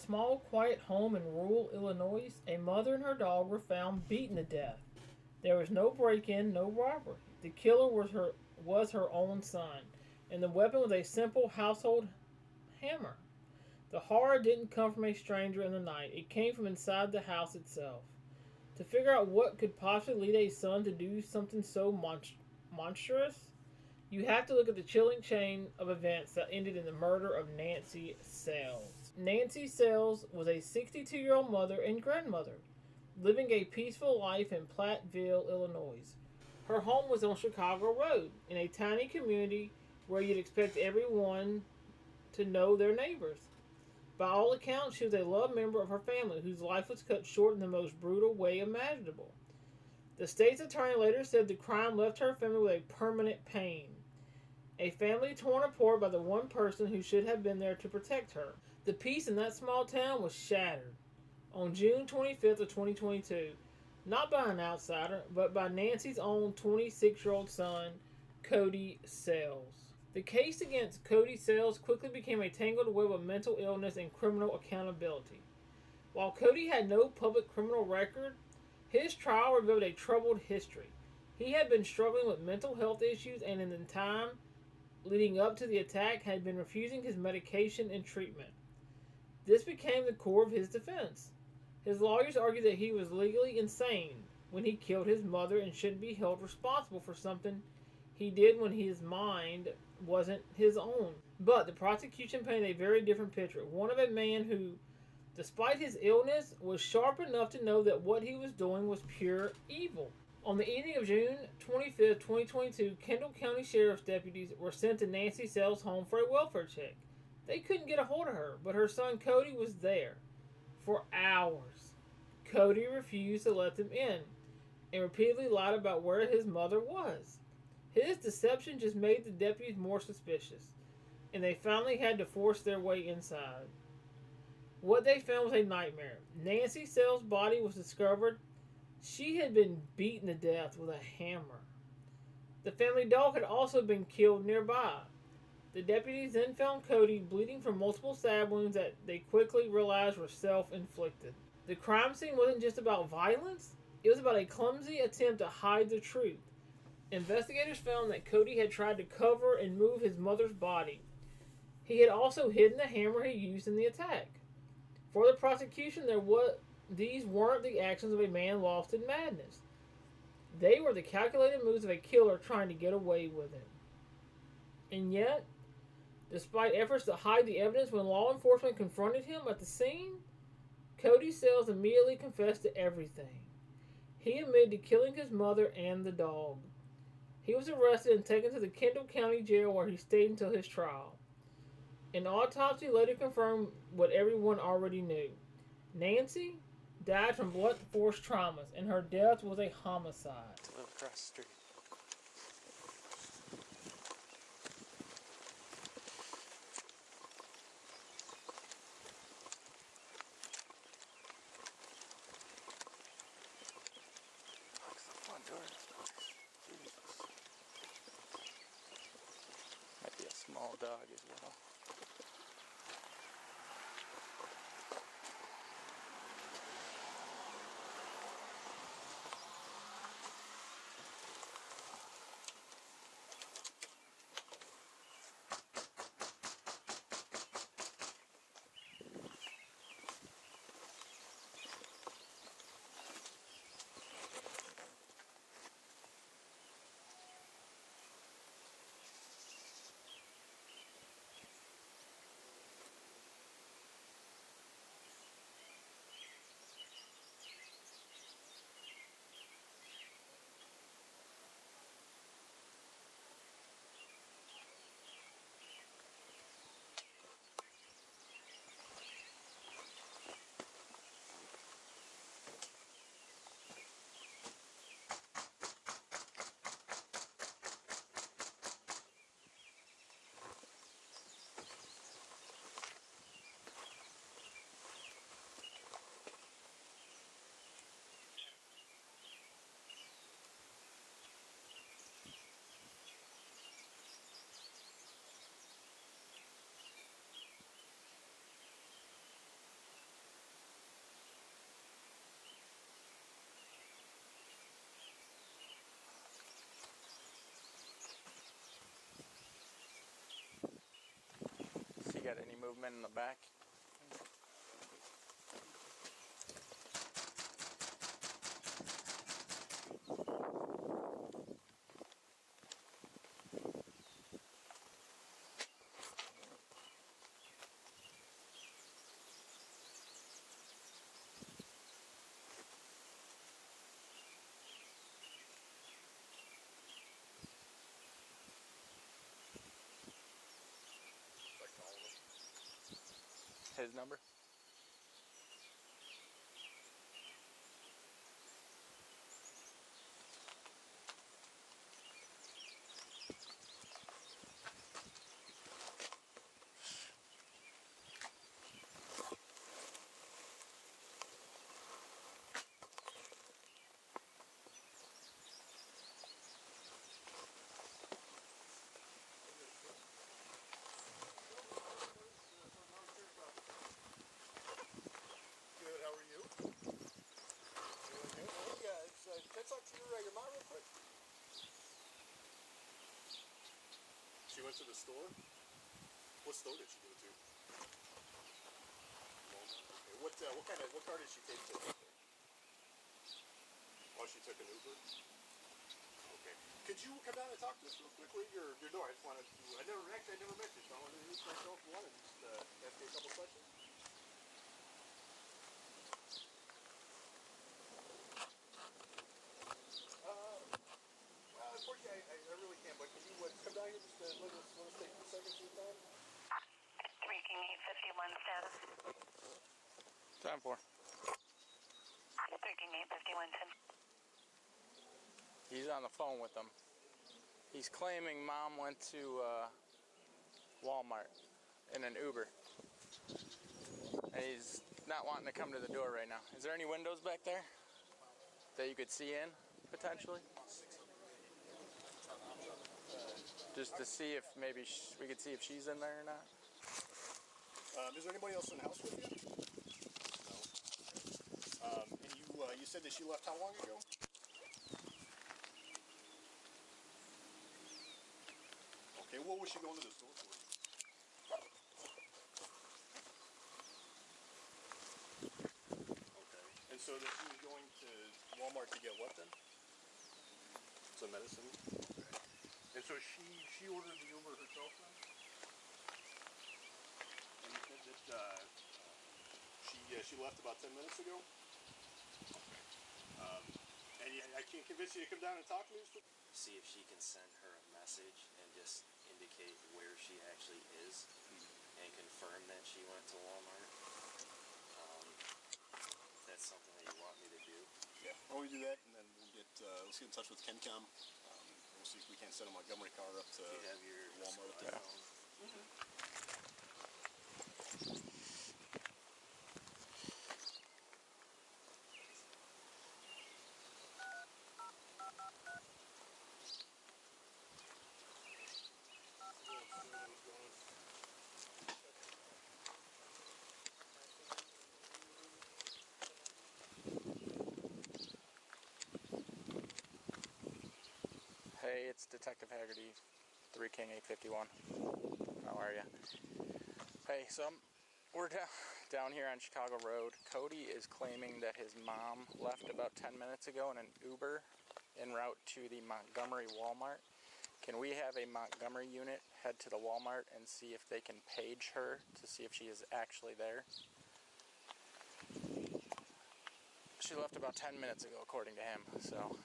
small, quiet home in rural Illinois, a mother and her dog were found beaten to death. There was no break-in, no robbery. The killer was her own son, and the weapon was a simple household hammer. The horror didn't come from a stranger in the night. It came from inside the house itself. To figure out what could possibly lead a son to do something so monstrous, you have to look at the chilling chain of events that ended in the murder of Nancy Sales. Nancy Sales was a 62-year-old mother and grandmother, living a peaceful life in Platteville, Illinois. Her home was on Chicago Road, in a tiny community where you'd expect everyone to know their neighbors. By all accounts, she was a loved member of her family whose life was cut short in the most brutal way imaginable. The state's attorney later said the crime left her family with a permanent pain. A family torn apart by the one person who should have been there to protect her. The peace in that small town was shattered on June 25th of 2022, not by an outsider, but by Nancy's own 26-year-old son, Cody Sales. The case against Cody Sales quickly became a tangled web of mental illness and criminal accountability. While Cody had no public criminal record, his trial revealed a troubled history. He had been struggling with mental health issues and in the time leading up to the attack had been refusing his medication and treatment. This became the core of his defense. His lawyers argued that he was legally insane when he killed his mother and shouldn't be held responsible for something he did when his mind wasn't his own. But the prosecution painted a very different picture, one of a man who, despite his illness, was sharp enough to know that what he was doing was pure evil. On the evening of June 25th, 2022, Kendall County Sheriff's deputies were sent to Nancy Sells' home for a welfare check. They couldn't get a hold of her, but her son Cody was there for hours. Cody refused to let them in and repeatedly lied about where his mother was. His deception just made the deputies more suspicious, and they finally had to force their way inside. What they found was a nightmare. Nancy Sells' body was discovered. She had been beaten to death with a hammer. The family dog had also been killed nearby. The deputies then found Cody bleeding from multiple stab wounds that they quickly realized were self-inflicted. The crime scene wasn't just about violence, it was about a clumsy attempt to hide the truth. Investigators found that Cody had tried to cover and move his mother's body. He had also hidden the hammer he used in the attack. For the prosecution, these weren't the actions of a man lost in madness. They were the calculated moves of a killer trying to get away with it. And yet, despite efforts to hide the evidence when law enforcement confronted him at the scene, Cody Sells immediately confessed to everything. He admitted to killing his mother and the dog. He was arrested and taken to the Kendall County Jail where he stayed until his trial. An autopsy later confirmed what everyone already knew. Nancy died from blunt force traumas, and her death was a homicide. To live across the street. Locks the front door. Jesus. Might be a small dog as well. got any movement in the back? His number? Good, how are you? Doing good. Well, hey, can I talk to your mom real quick? She went to the store? What store did she go to? Walmart. Okay. What car did she take to get there? Oh, she took an Uber? Okay. Could you come down and talk to us real quick? Leave your door. I never met you, so I wanted to introduce myself for one and just ask you a couple questions. Well, unfortunately, I really can't, but can you come down here just let us take 2 seconds of your time? Reaching 851 status. Time for. Reaching 851 10. He's on the phone with them. He's claiming mom went to Walmart in an Uber. And he's not wanting to come to the door right now. Is there any windows back there that you could see in, potentially? Just to see if maybe we could see if she's in there or not. Is there anybody else in the house with you? No. And you said that she left how long ago? Okay, what was she going to the store for? Okay. And so that she was going to Walmart to get what then? Some medicine? Okay. And so she ordered the Uber herself then? And you said that she left about 10 minutes ago? Okay. And I can't convince you to come down and talk to me? See if she can send her a message and just indicate where she actually is and confirm that she went to Walmart. If that's something that you want me to do. Yeah, why don't we do that, and then let's get in touch with KenCom. We'll see if we can't send a Montgomery car up to You have your Walmart. squad Yeah. phone. Hey, it's Detective Haggerty, 3 King 851. How are you? Hey, so we're down here on Chicago Road. Cody is claiming that his mom left about 10 minutes ago in an Uber en route to the Montgomery Walmart. Can we have a Montgomery unit head to the Walmart and see if they can page her to see if she is actually there? She left about 10 minutes ago, according to him, so.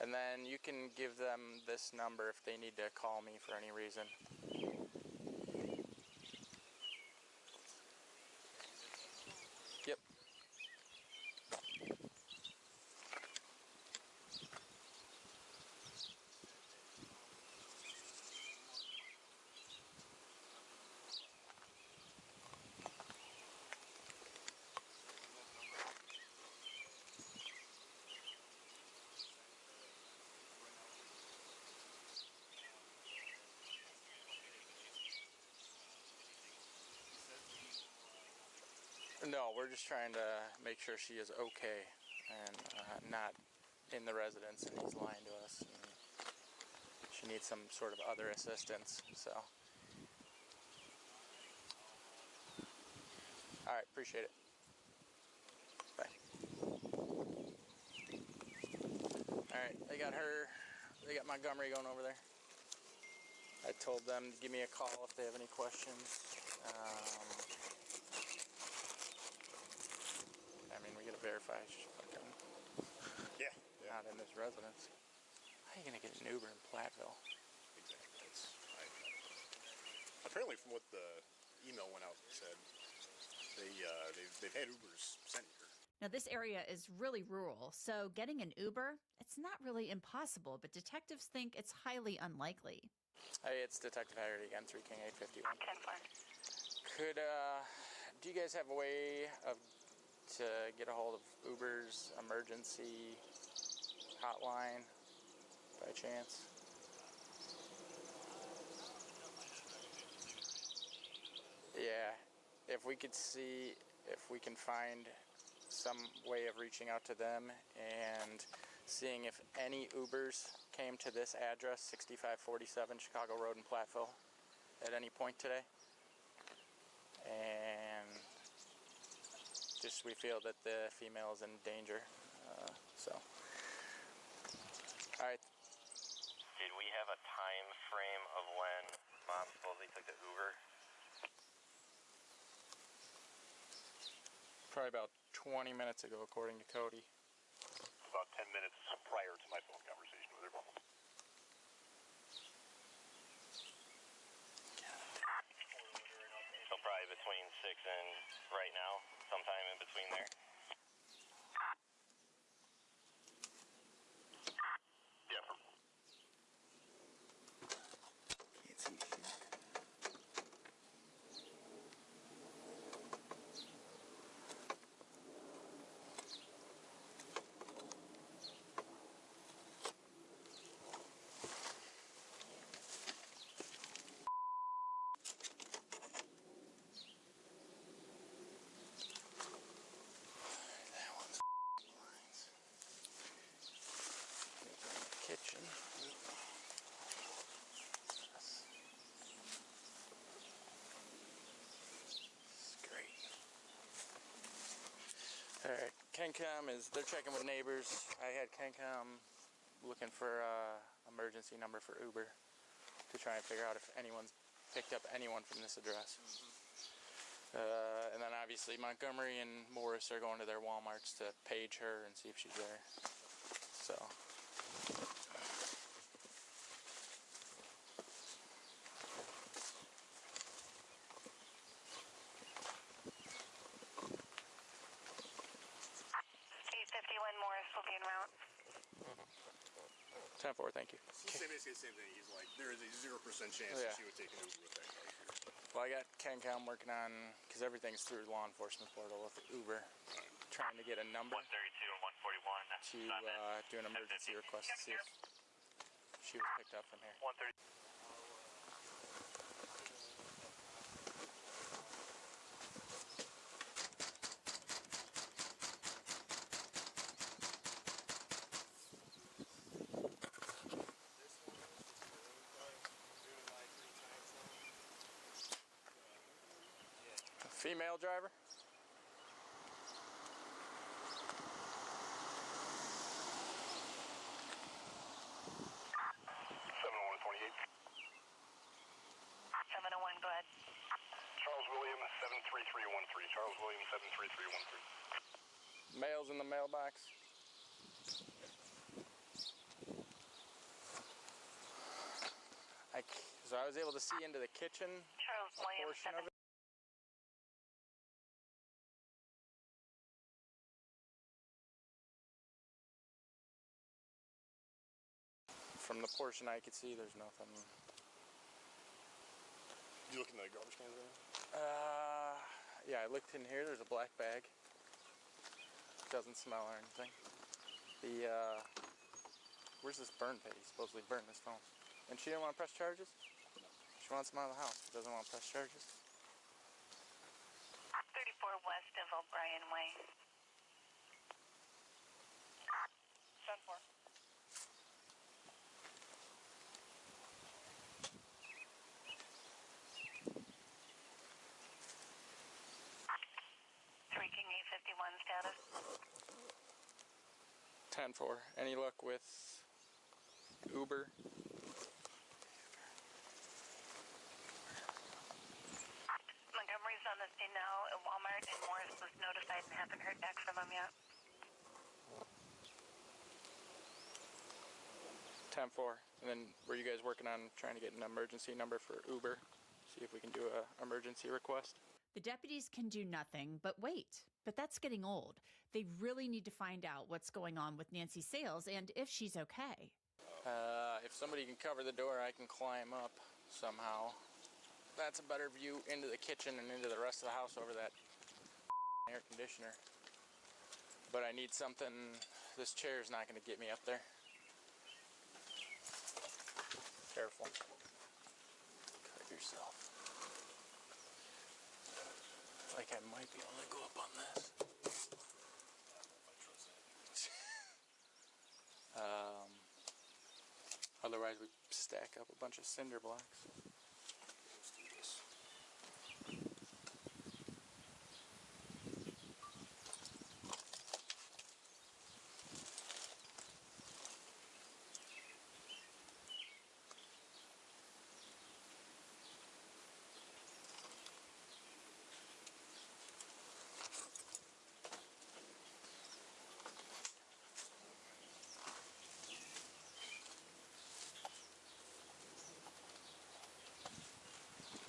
And then you can give them this number if they need to call me for any reason. Yep. No, we're just trying to make sure she is okay and not in the residence, and he's lying to us. And she needs some sort of other assistance. So, all right, appreciate it. Bye. All right, they got Montgomery going over there. I told them to give me a call if they have any questions. I mean, we gotta verify she's fucking Yeah. not in this residence. How are you gonna get an Uber in Platteville? Exactly. Apparently, from what the email went out and said, they've had Ubers sent here. Now, this area is really rural, so getting an Uber, it's not really impossible, but detectives think it's highly unlikely. Hey, it's Detective Haggerty again, 3 King 851. 10-4. Do you guys have a way to get a hold of Uber's emergency hotline by chance? Yeah, if we could see if we can find some way of reaching out to them and seeing if any Ubers came to this address, 6547 Chicago Road in Platteville, at any point today. And just we feel that the female is in danger. So, all right. Did we have a time frame of when Mom supposedly took the Uber? Probably about 20 minutes ago, according to Cody. About 10 minutes prior to my phone conversation with her. So probably between 6 and right now, sometime in between there. Yeah. Can't see shit. That one's lines. Kitchen. Great. Alright, KenCom they're checking with neighbors. I had KenCom looking for emergency number for Uber to try and figure out if anyone's picked up anyone from this address. And then obviously Montgomery and Morris are going to their Walmarts to page her and see if she's there. So. Morris will be en route. 10-4, thank you. Basically the same thing. He's like, there is a 0% chance that she would take an Uber with that car here. Well, I got KenCom working on, because everything's through law enforcement portal with Uber, trying to get a number 132 and 141. to do an emergency request to see if she was picked up from here. 130. Female driver? Go ahead. Charles William 73313. Charles William 73313. Mail's in the mailbox. So I was able to see into the kitchen Charles William portion of it. From the portion I could see, there's nothing. Did you look in the garbage cans or anything? Yeah, I looked in here. There's a black bag. Doesn't smell or anything. Where's this burn pit? He supposedly burned his phone. And she didn't want to press charges? No. She wants him out of the house. She doesn't want to press charges. 34 west of O'Brien Way. 10-4. 911 status. 10-4. Any luck with Uber? Montgomery's on the scene now at Walmart, and Morris was notified and haven't heard back from him yet. 10-4. And then were you guys working on trying to get an emergency number for Uber? See if we can do a emergency request? The deputies can do nothing but wait. But that's getting old. They really need to find out what's going on with Nancy Sales and if she's okay. If somebody can cover the door, I can climb up somehow. That's a better view into the kitchen and into the rest of the house over that air conditioner. But I need something. This chair is not going to get me up there. Careful. Cut yourself. Like I might be able to go up on this. Otherwise we stack up a bunch of cinder blocks. Let's do this.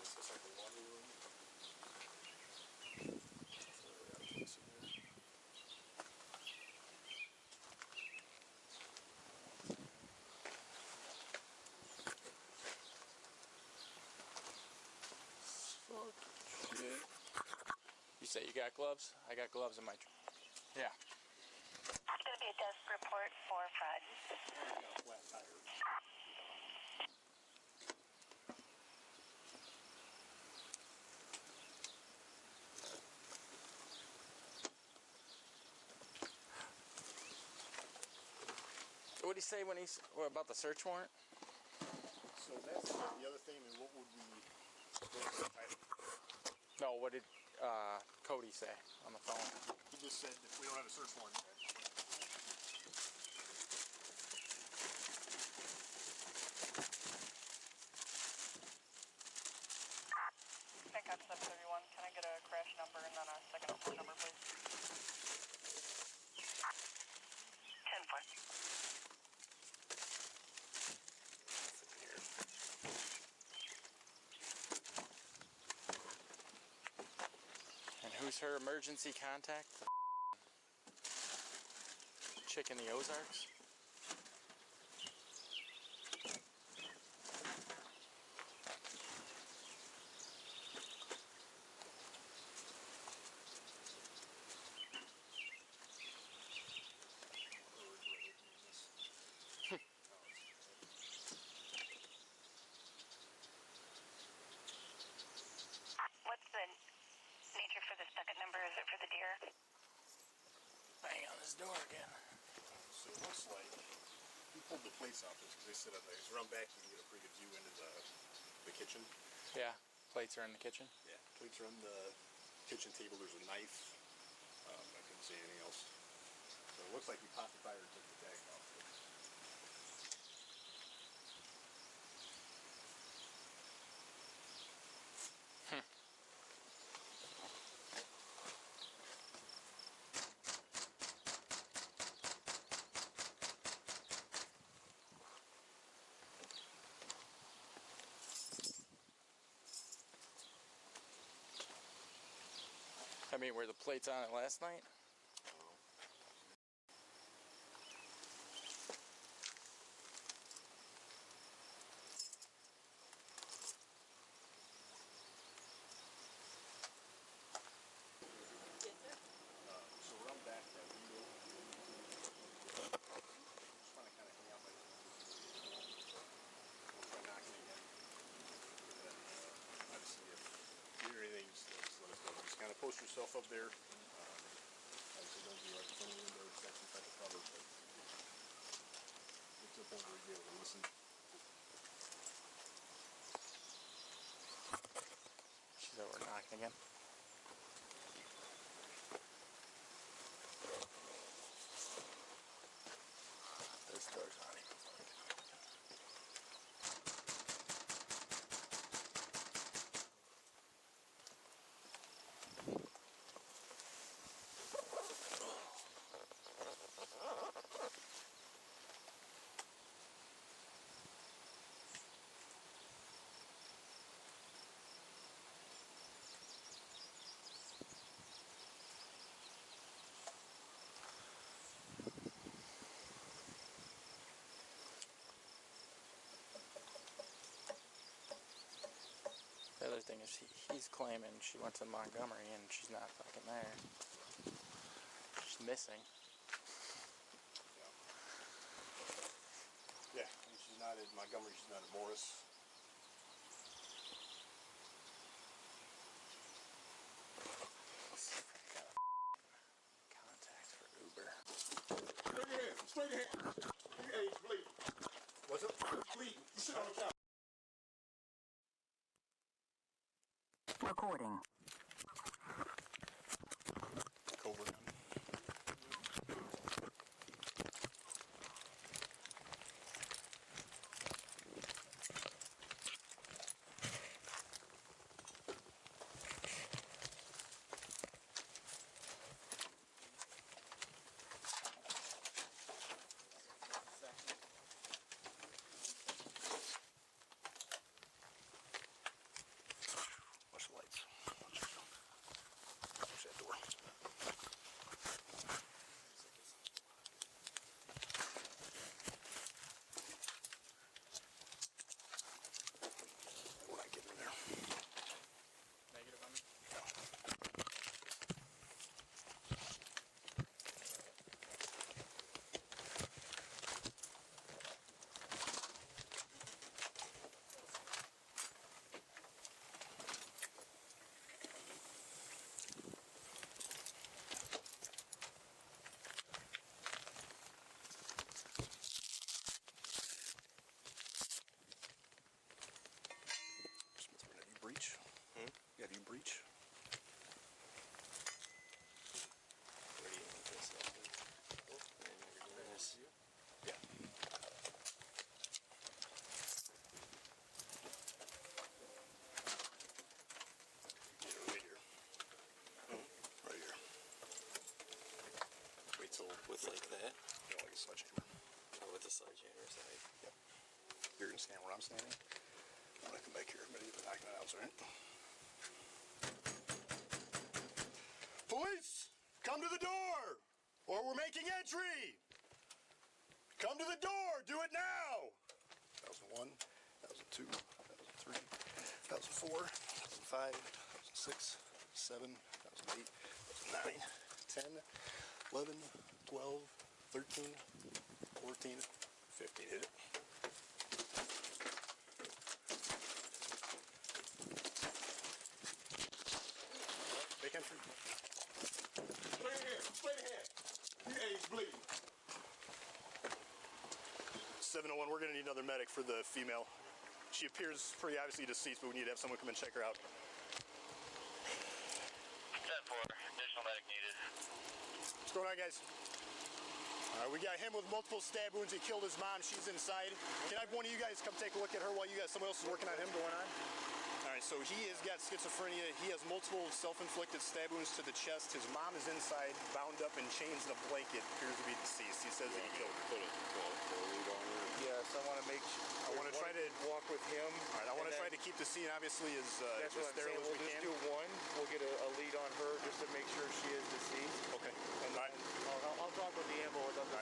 This is like a laundry room. Fuck shit. You say you got gloves? I got gloves in my truck. Yeah. It's going to be a desk report for Fred. Got a flat tire. What did he say when he's about the search warrant? So that's the other thing. And what would the title? No, what did Cody say on the phone? He just said if we don't have a search warrant. Pick up 731. Can I get a crash number and then a second report number, please? 10-4. And who's her emergency contact? The chick in the Ozarks? What's the nature for the second number? Is it for the deer? Bang on this door again. So it looks like he pulled the plates off this because they said if they run back, you can get a pretty good view into the kitchen. Yeah, plates are in the kitchen. Yeah, plates are on the kitchen table. There's a knife. I couldn't see anything else. So it looks like he popped the tire and took the tag off. I mean, were the plates on it last night? So around back that window, just want to kind of hang out my try knocking again. And then obviously if you hear anything, just let us know. Just kind of post yourself up there. Obviously don't be right in front of the window, just have some type of cover, but get to the point where you be able to listen. She's over knocking again. thing is he's claiming she went to Montgomery and she's not fucking there. She's missing. Yeah, and she's not at Montgomery, she's not at Morris. Let's see if I got a contact for Uber. Straight ahead, straight ahead. Hey, he's bleeding. What's up? He's bleeding. You sit on the couch. Recording. Cobra gun. Watch the lights. Watch that door. We're not getting in there. Negative on me? Smith, we're gonna have you breach. Have you breach? Where do you want this up? And you're doing this. Yeah. Yeah, right here. Right here. Wait till With like that? like a sledgehammer. Or with the sledgehammer side? Yep. You're gonna stand where I'm standing. I'm gonna come back here. I'm gonna get the knocking out, right? Police! Come to the door! Or we're making entry! Come to the door! Do it now! 1001, 1002, 1003, 1004, 1005, 1006, 7, 1008, 1009, 10, 11, 12, 13, 14, 15. Hit it. Make entry. Straight ahead, straight ahead. Yeah, he's bleeding. 701, we're gonna need another medic for the female. She appears pretty obviously deceased, but we need to have someone come and check her out. 10-4, additional medic needed. What's going on, guys? We got him with multiple stab wounds. He killed his mom. She's inside. Can I have one of you guys come take a look at her while someone else is working on him going on? All right, so he has got schizophrenia. He has multiple self-inflicted stab wounds to the chest. His mom is inside, bound up in chains and a blanket. Appears to be deceased. He says that he killed her. Put a lead on her. Yes, I want to make. I want to try to walk with him. All right, I want to try to keep the scene obviously as That's what I'm sterile saying. as We'll we just can. do one. We'll get a lead on her just to make sure she is deceased. Okay. And All then right. I'll talk with the ambulance. I'll just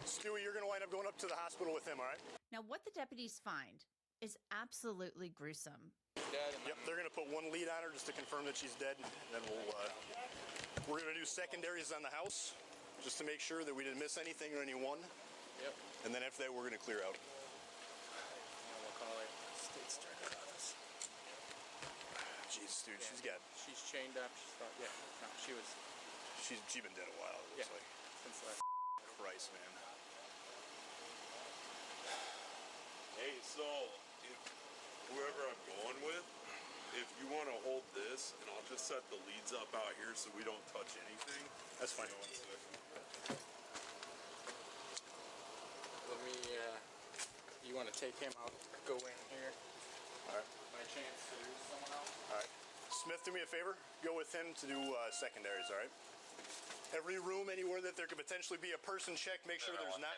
Stewie, you're going to wind up going up to the hospital with him, all right? Now, what the deputies find is absolutely gruesome. Yep, they're going to put one lead on her just to confirm that she's dead. Then we're going to do secondaries on the house just to make sure that we didn't miss anything or anyone. Yep. And then after that, we're going to clear out. We'll call it state's turning on us. Jesus, dude, Yeah. she's chained up. she's been dead a while, it looks like. Since last. Christ, man. Hey, so if whoever I'm going with, if you want to hold this, and I'll just set the leads up out here so we don't touch anything. That's fine. One second. Let me. You want to take him out? Go in here. All right. By chance, there's someone else. All right. Smith, do me a favor. Go with him to do secondaries, all right? Every room, anywhere that there could potentially be a person, check. Make sure there's not.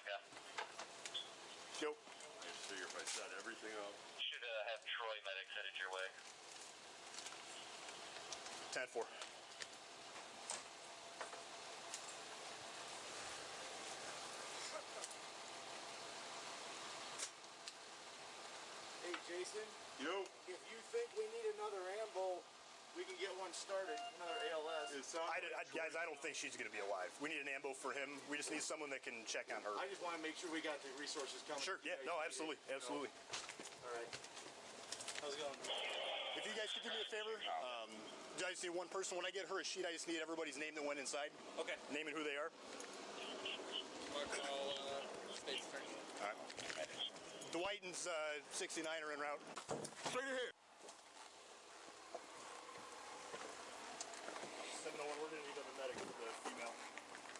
Go. I figure if I set everything up. Should have Troy medics headed your way. 10-4. Jason. Yo. If you think we need another ambo, we can get one started. Another ALS. Guys, I don't think she's going to be alive. We need an ambo for him. We just need someone that can check on her. I just want to make sure we got the resources coming. Sure. Yeah. No. Absolutely. Absolutely. All right. How's it going? If you guys could do me a favor, I just need one person. When I get her a sheet, I just need everybody's name that went inside. Okay. Name and who they are. I'll call State's Attorney. All right. Dwight and 69 are en route. Straight ahead. 701, we're going to need a medic for the female.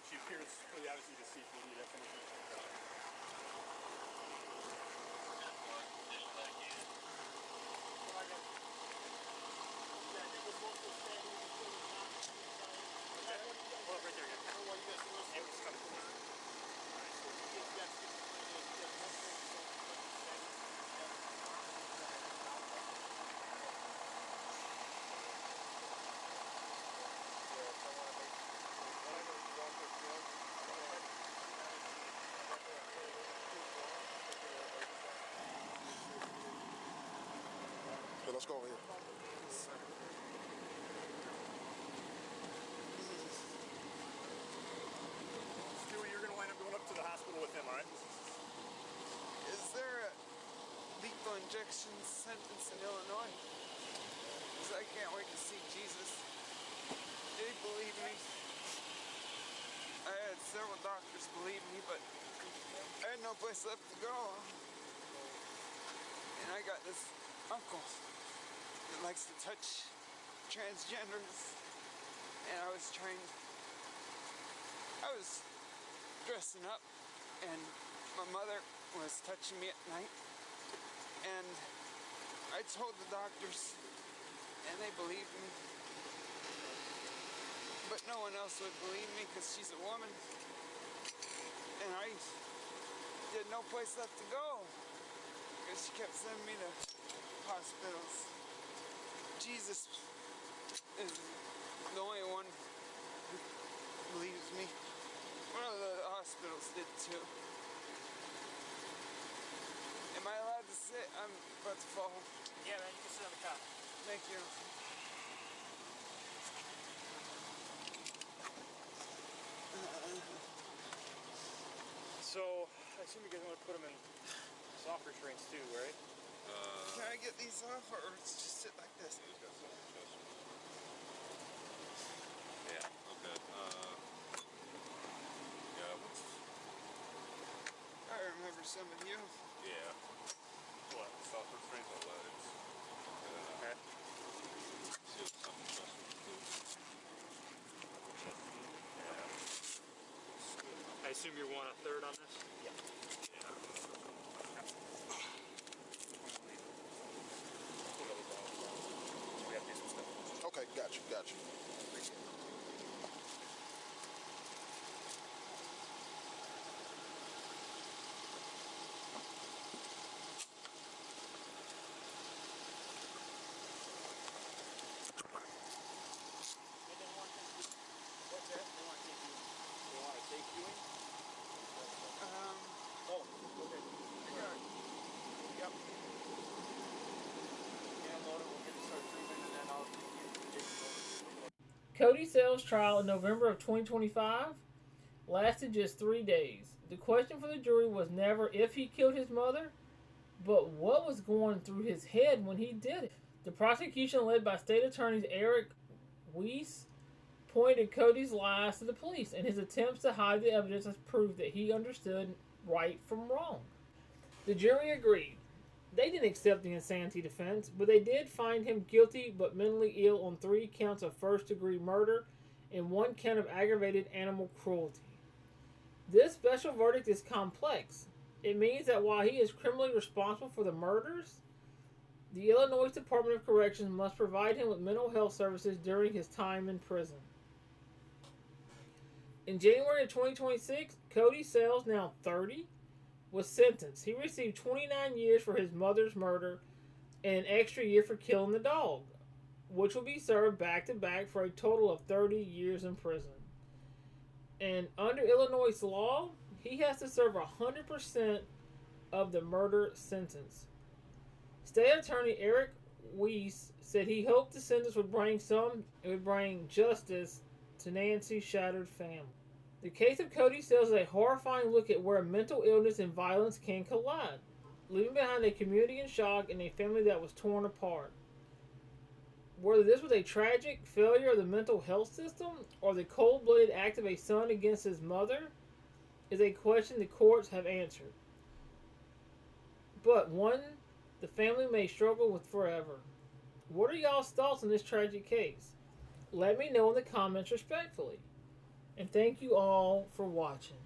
She appears pretty obviously deceased. We need information. Let's go over here. Stewie, you're going to wind up going up to the hospital with him, all right? Is there a lethal injection sentence in Illinois? Because I can't wait to see Jesus. They believe me. I had several doctors believe me, but I had no place left to go. And I got this uncle that likes to touch transgenders. And I was dressing up, and my mother was touching me at night. And I told the doctors, and they believed me. But no one else would believe me because she's a woman. And I had no place left to go because she kept sending me to hospitals. Jesus is the only one who believes me. One of the hospitals did too. Am I allowed to sit? I'm about to fall. Yeah, man, you can sit on the cot. Thank you. So, I assume you guys want to put them in soft restraints too, right? Can I get these off, or just sit like this? Yeah. Okay. Yeah. I remember some of you. Yeah. What? Soft restraints on legs. Okay. See if something special to do. I assume you want a third on this? Yeah. We have to do some stuff. Okay, got you. What's that? They want to take you in? Oh, okay. Yep. Yeah, load it. We'll get it started treatment, and then I'll give you Cody Sale's trial in November of 2025 lasted just 3 days. The question for the jury was never if he killed his mother, but what was going through his head when he did it. The prosecution, led by State Attorneys Eric Weiss, pointed Cody's lies to the police, and his attempts to hide the evidence as proof that he understood right from wrong. The jury agreed. They didn't accept the insanity defense, but they did find him guilty but mentally ill on 3 counts of first-degree murder and 1 count of aggravated animal cruelty. This special verdict is complex. It means that while he is criminally responsible for the murders, the Illinois Department of Corrections must provide him with mental health services during his time in prison. In January of 2026, Cody Sales, now 30, was sentenced. He received 29 years for his mother's murder and an extra year for killing the dog, which will be served back to back for a total of 30 years in prison. And under Illinois law, he has to serve 100% of the murder sentence. State Attorney Eric Weiss said he hoped the sentence would bring justice to Nancy's shattered family. The case of Cody Sales is a horrifying look at where mental illness and violence can collide, leaving behind a community in shock and a family that was torn apart. Whether this was a tragic failure of the mental health system or the cold-blooded act of a son against his mother is a question the courts have answered, but one the family may struggle with forever. What are y'all's thoughts on this tragic case? Let me know in the comments respectfully. And thank you all for watching.